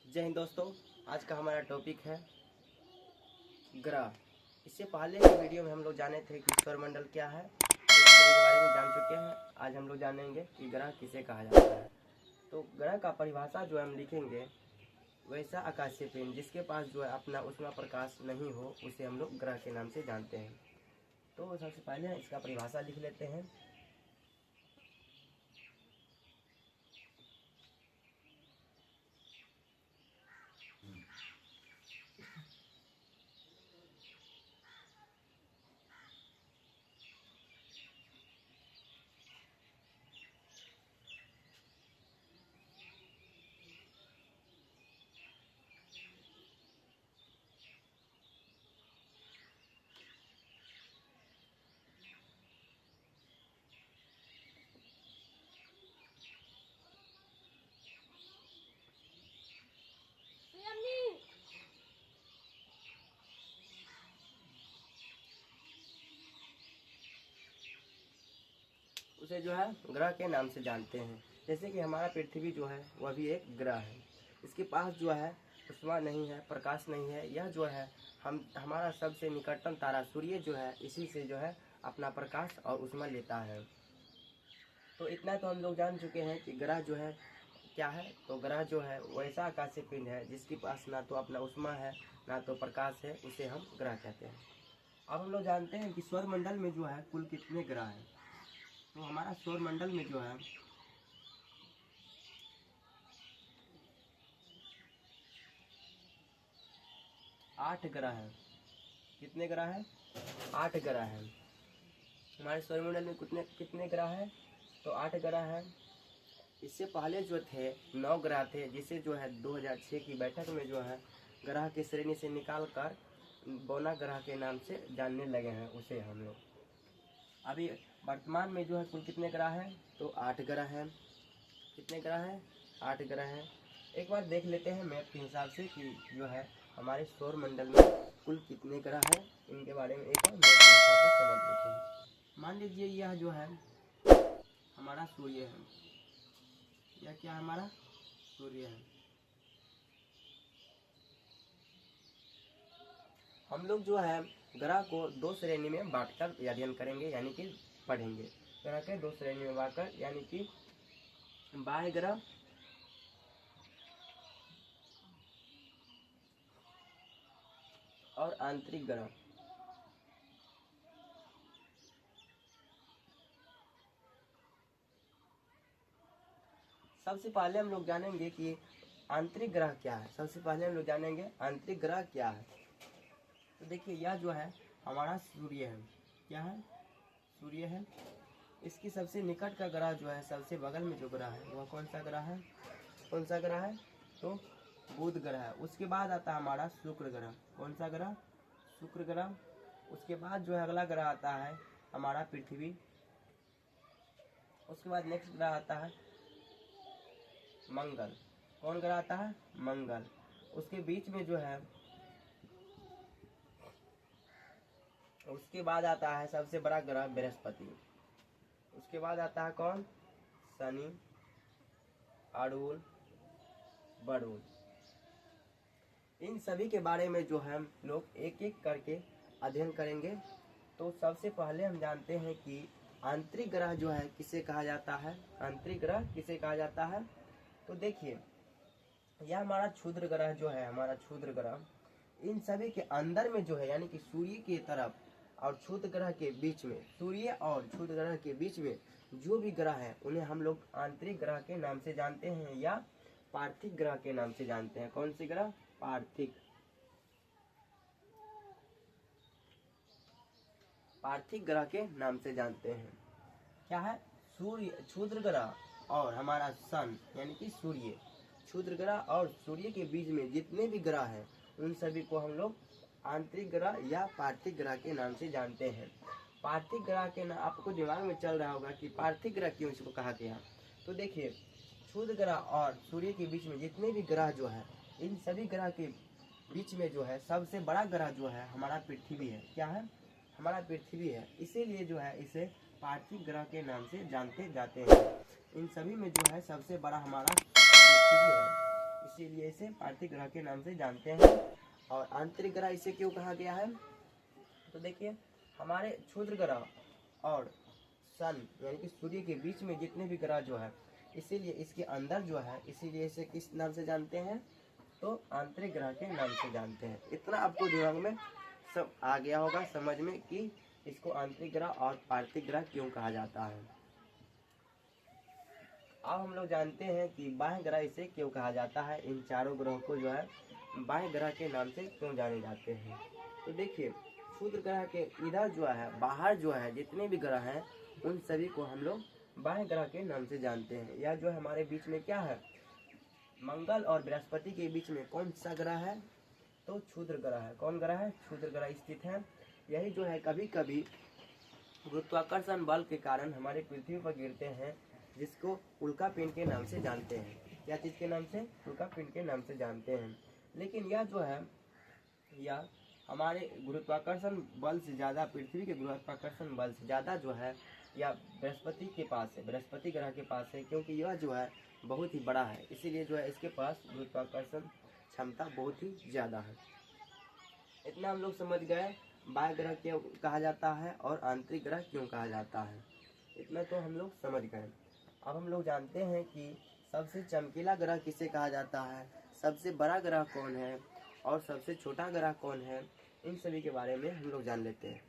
जय हिंद दोस्तों। आज का हमारा टॉपिक है ग्रह। इससे पहले के वीडियो में हम लोग जाने थे कि सौरमंडल क्या है, इस सभी के बारे में जान चुके हैं। आज हम लोग जानेंगे कि ग्रह किसे कहा जाता है। तो ग्रह का परिभाषा जो हम लिखेंगे, वैसा आकाशीय पिंड जिसके पास जो है अपना उष्मा प्रकाश नहीं हो, उसे हम लोग ग्रह के नाम से जानते हैं। तो सबसे पहले इसका परिभाषा लिख लेते हैं। उसे जो है ग्रह के नाम से जानते हैं। जैसे कि हमारा पृथ्वी जो है वह भी एक ग्रह है। इसके पास जो है उष्मा नहीं है, प्रकाश नहीं है। यह जो है हमारा सबसे निकटतम तारा सूर्य जो है, इसी से जो है अपना प्रकाश और उष्मा लेता है। तो इतना तो हम लोग जान चुके हैं कि ग्रह जो है क्या है। तो ग्रह जो है वैसा आकाशीय पिंड है जिसके पास ना तो अपना उष्मा है ना तो प्रकाश है, उसे हम ग्रह कहते हैं। अब हम लोग जानते हैं कि सौरमंडल में जो है कुल कितने ग्रह हैं। तो हमारा सौरमंडल में जो है 8 ग्रह हैं। कितने ग्रह हैं? 8 ग्रह हैं। हमारे सौरमंडल में कितने कितने ग्रह हैं? तो 8 ग्रह हैं। इससे पहले जो थे 9 ग्रह थे, जिसे जो है 2006 की बैठक में जो है ग्रह की श्रेणी से निकाल कर 12 ग्रह के नाम से जानने लगे हैं उसे हम लोग। अभी वर्तमान में जो है कुल कितने ग्रह हैं? तो 8 ग्रह हैं। कितने ग्रह हैं? 8 ग्रह हैं। एक बार देख लेते हैं मैप के हिसाब से कि जो है हमारे सौर मंडल में कुल कितने ग्रह हैं। इनके बारे में एक बार मैप के हिसाब से समझ लेते हैं। मान लीजिए यह जो है हमारा सूर्य है। यह क्या हमारा सूर्य है। हम लोग जो है ग्रह को 2 श्रेणी में बांटकर अध्ययन करेंगे, यानी कि पढ़ेंगे। ग्रह के 2 श्रेणी में बांटकर, यानी कि बाह्य ग्रह और आंतरिक ग्रह। सबसे पहले हम लोग जानेंगे कि आंतरिक ग्रह क्या है। सबसे पहले हम लोग जानेंगे आंतरिक ग्रह क्या है। तो देखिए यह जो है हमारा सूर्य है। क्या है? सूर्य है। इसकी सबसे निकट का ग्रह जो है, सबसे बगल में जो ग्रह है वह कौन सा ग्रह है? कौन सा ग्रह है? तो बुध ग्रह है। उसके बाद आता है हमारा शुक्र ग्रह। कौन सा ग्रह? शुक्र ग्रह। उसके बाद जो है अगला ग्रह आता है हमारा पृथ्वी। उसके बाद नेक्स्ट ग्रह आता है मंगल। कौन ग्रह आता है? मंगल। उसके बीच में जो है, उसके बाद आता है सबसे बड़ा ग्रह बृहस्पति। उसके बाद आता है कौन? शनि, अरुण, वरुण। इन सभी के बारे में जो है हम लोग एक एक करके अध्ययन करेंगे। तो सबसे पहले हम जानते हैं कि आंतरिक ग्रह जो है किसे कहा जाता है। आंतरिक ग्रह किसे कहा जाता है? तो देखिए यह हमारा क्षुद्र ग्रह जो है, हमारा क्षुद्र ग्रह, इन सभी के अंदर में जो है, यानी कि सूर्य की तरफ और क्षुद्र ग्रह के बीच में, सूर्य और क्षुद्र ग्रह के बीच में जो भी ग्रह है उन्हें हम लोग आंतरिक ग्रह के नाम से जानते हैं या पार्थिव ग्रह के नाम से जानते हैं। कौन सी ग्रह? पार्थिव। पार्थिव ग्रह के नाम से जानते हैं। क्या है? सूर्य, क्षुद्र ग्रह और हमारा सन यानी कि सूर्य, क्षुद्र ग्रह और सूर्य के बीच में जितने भी ग्रह हैं उन सभी को हम लोग आंतरिक ग्रह या पार्थिव ग्रह के नाम से जानते हैं। पार्थिव ग्रह के नाम आपको दिमाग में चल रहा होगा कि पार्थिव ग्रह क्यों इसको कहा गया। तो देखिए क्षुद्र ग्रह और सूर्य के बीच में जितने भी ग्रह जो है, इन सभी ग्रह के बीच में जो है सबसे बड़ा ग्रह जो है हमारा पृथ्वी है। क्या है? हमारा पृथ्वी है। इसीलिए जो है इसे पार्थिव ग्रह के नाम से जानते जाते हैं। इन सभी में जो है सबसे बड़ा हमारा पृथ्वी है। इसीलिए इसे पार्थिव ग्रह के नाम से जानते हैं। और आंतरिक ग्रह इसे क्यों कहा गया है? तो देखिए, हमारे क्षुद्र ग्रह और सन यानी कि सूर्य के बीच में जितने भी ग्रह जो है, इसीलिए इसके अंदर जो है, इसीलिए इसे किस नाम से जानते हैं? तो आंतरिक ग्रह के नाम से जानते हैं। इतना आपको दिमाग में सब आ गया होगा समझ में कि इसको आंतरिक ग्रह और पार्थिव ग्रह क्यों कहा जाता है। अब हम लोग जानते हैं कि बाह्य ग्रह इसे क्यों कहा जाता है। इन चारों ग्रहों को जो है बाह्य ग्रह के नाम से क्यों जाने जाते हैं? तो देखिए, क्षुद्र ग्रह के इधर जो है, बाहर जो है जितने भी ग्रह हैं, उन सभी को हम लोग बाह्य ग्रह के नाम से जानते हैं। यह जो हमारे बीच में क्या है, मंगल और बृहस्पति के बीच में कौन सा ग्रह है? तो क्षुद्र ग्रह है। कौन ग्रह है? क्षुद्र ग्रह स्थित है। यही जो है कभी कभी गुरुत्वाकर्षण बल के कारण हमारे पृथ्वी पर गिरते हैं, जिसको उल्का पिंड के नाम से जानते हैं। क्या चीज़ के नाम से? उल्का पिंड के नाम से जानते हैं। लेकिन यह जो है, यह हमारे गुरुत्वाकर्षण बल से ज़्यादा, पृथ्वी के गुरुत्वाकर्षण बल से ज़्यादा जो है, यह बृहस्पति के पास है, बृहस्पति ग्रह के पास है, क्योंकि यह जो है बहुत ही बड़ा है। इसीलिए जो है इसके पास गुरुत्वाकर्षण क्षमता बहुत ही ज़्यादा है। इतना हम लोग समझ गए बाह्य ग्रह क्यों कहा जाता है और आंतरिक ग्रह क्यों कहा जाता है। इतना तो हम लोग समझ गए। अब हम लोग जानते हैं कि सबसे चमकीला ग्रह किसे कहा जाता है, सबसे बड़ा ग्रह कौन है और सबसे छोटा ग्रह कौन है। इन सभी के बारे में हम लोग जान लेते हैं।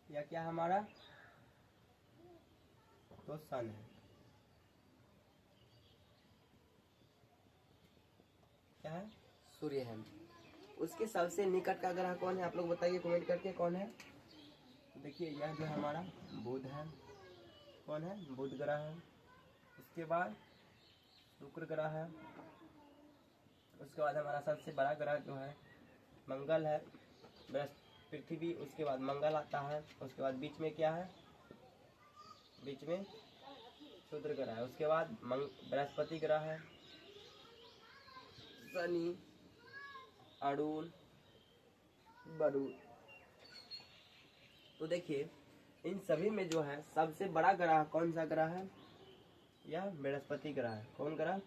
या क्या हमारा? तो सन है। क्या है? सूर्य है। उसके सबसे निकट का ग्रह कौन है? आप लोग बताइए कमेंट करके, कौन है? देखिए, यह जो हमारा बुध है। कौन है? बुध ग्रह है। उसके बाद शुक्र ग्रह है। उसके बाद हमारा सबसे बड़ा ग्रह जो है मंगल है, पृथ्वी, उसके बाद मंगल आता है। उसके बाद बीच में क्या है? बीच में क्षुद्र ग्रह है। उसके बाद बृहस्पति ग्रह है, शनि, अरुण, वरुण। तो देखिए, इन सभी में जो है सबसे बड़ा ग्रह कौन सा ग्रह है? यह बृहस्पति ग्रह है। कौन ग्रह?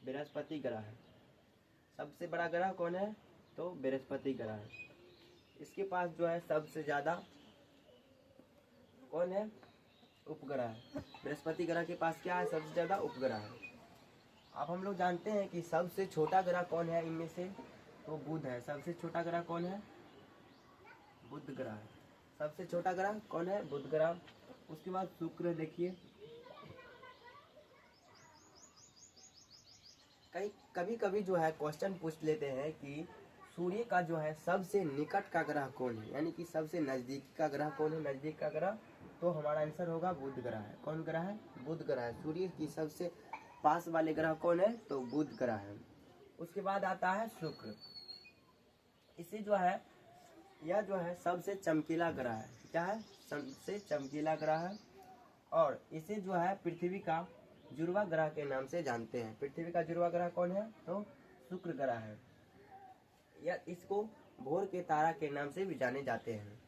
बृहस्पति ग्रह है। सबसे बड़ा ग्रह कौन है? तो बृहस्पति ग्रह है। इसके पास जो है सबसे ज्यादा कौन है? उपग्रह है। बृहस्पति ग्रह के पास क्या है? सबसे ज्यादा उपग्रह है। अब हम लोग जानते हैं कि सबसे छोटा ग्रह कौन है इनमें से? तो बुध है। सबसे छोटा ग्रह कौन है? बुध ग्रह है। सबसे छोटा ग्रह कौन है? बुध ग्रह। उसके बाद शुक्र। देखिए, कभी कभी जो है क्वेश्चन पूछ लेते हैं कि सूर्य का जो है सबसे निकट का ग्रह कौन है, यानी कि सबसे नजदीक का ग्रह कौन है? नजदीक का ग्रह, तो हमारा आंसर होगा बुध ग्रह है। कौन ग्रह है? बुध ग्रह है। सूर्य की सबसे पास वाले ग्रह कौन है? तो बुध ग्रह है। उसके बाद आता है शुक्र। इसे जो है, यह जो है सबसे चमकीला ग्रह है। क्या है? सबसे चमकीला ग्रह है। और इसे जो है पृथ्वी का जुड़वा ग्रह के नाम से जानते हैं। पृथ्वी का जुड़वा ग्रह कौन है? तो शुक्र ग्रह है। या इसको भोर के तारा के नाम से भी जाने जाते हैं।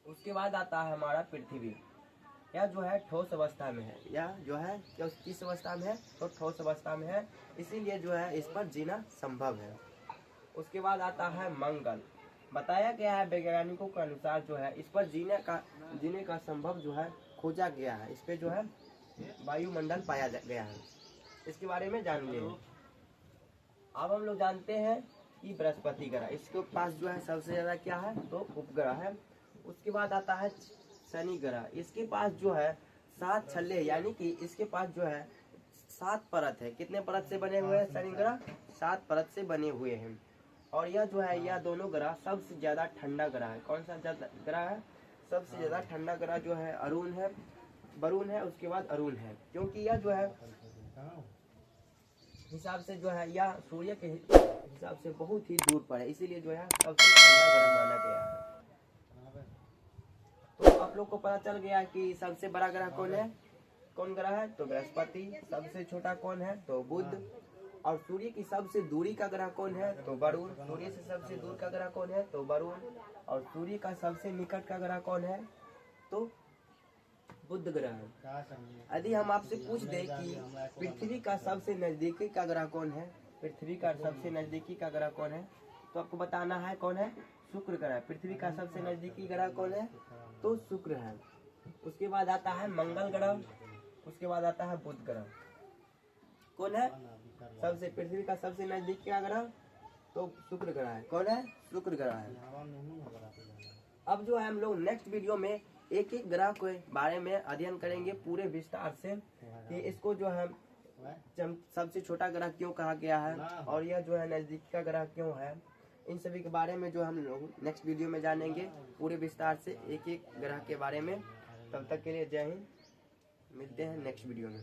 उसके बाद आता है हमारा पृथ्वी। यह जो है ठोस अवस्था में है। यह जो है किस अवस्था में है? तो ठोस अवस्था में है। इसीलिए जो है इस पर जीना संभव है। उसके बाद आता है मंगल। बताया गया है वैज्ञानिकों के अनुसार जो है इस पर जीने का संभव जो है खोजा गया है। इस पे जो है वायुमंडल पाया गया है। इसके बारे में जान लिए। अब हम लोग जानते हैं कि बृहस्पति ग्रह, इसके पास जो है सबसे ज्यादा क्या है? तो उपग्रह है। उसके बाद आता है शनि ग्रह। इसके पास जो है 7 छल्ले, यानी कि इसके पास जो है 7 परत है। कितने परत से बने हुए हैं शनि ग्रह? 7 परत से बने हुए हैं। और यह जो है, यह दोनों ग्रह सबसे ज्यादा ठंडा ग्रह है। कौन सा ग्रह है? सबसे ज्यादा ठंडा ग्रह जो है अरुण है, वरुण है। उसके बाद अरुण है, क्योंकि यह जो है हिसाब से जो है या सूर्य के हिसाब से बहुत ही दूर पर है, इसीलिए जो है सबसे ठंडा ग्रह माना गया है। तो आप लोग को पता चल गया कि सबसे बड़ा ग्रह कौन है, कौन ग्रह है, तो बृहस्पति। सबसे छोटा कौन है, तो बुध। और सूर्य की सबसे दूरी का ग्रह कौन है, तो वरुण। सूर्य से सबसे दूर का ग्रह कौन है, तो वरुण। और सूर्य का सबसे निकट का ग्रह कौन है, तो बुध ग्रह। यदि हम आपसे पूछ दें कि पृथ्वी का सबसे नजदीकी का ग्रह कौन है, पृथ्वी का सबसे नजदीकी का ग्रह कौन है, तो आपको बताना है कौन है, शुक्र ग्रह। पृथ्वी का सबसे नजदीकी ग्रह कौन है, तो शुक्र है। उसके बाद आता है मंगल ग्रह, उसके बाद आता है बुध ग्रह। कौन है सबसे, पृथ्वी का सबसे नजदीकी का ग्रह, तो शुक्र ग्रह है। कौन है, शुक्र ग्रह है। अब जो है हम लोग नेक्स्ट वीडियो में एक एक ग्रह के बारे में अध्ययन करेंगे पूरे विस्तार से, कि इसको जो है सबसे छोटा ग्रह क्यों कहा गया है, और यह जो है नजदीकी का ग्रह क्यों है। इन सभी के बारे में जो हम लोग नेक्स्ट वीडियो में जानेंगे पूरे विस्तार से एक एक ग्रह के बारे में। तब तक के लिए जय हिंद, मिलते हैं नेक्स्ट वीडियो में।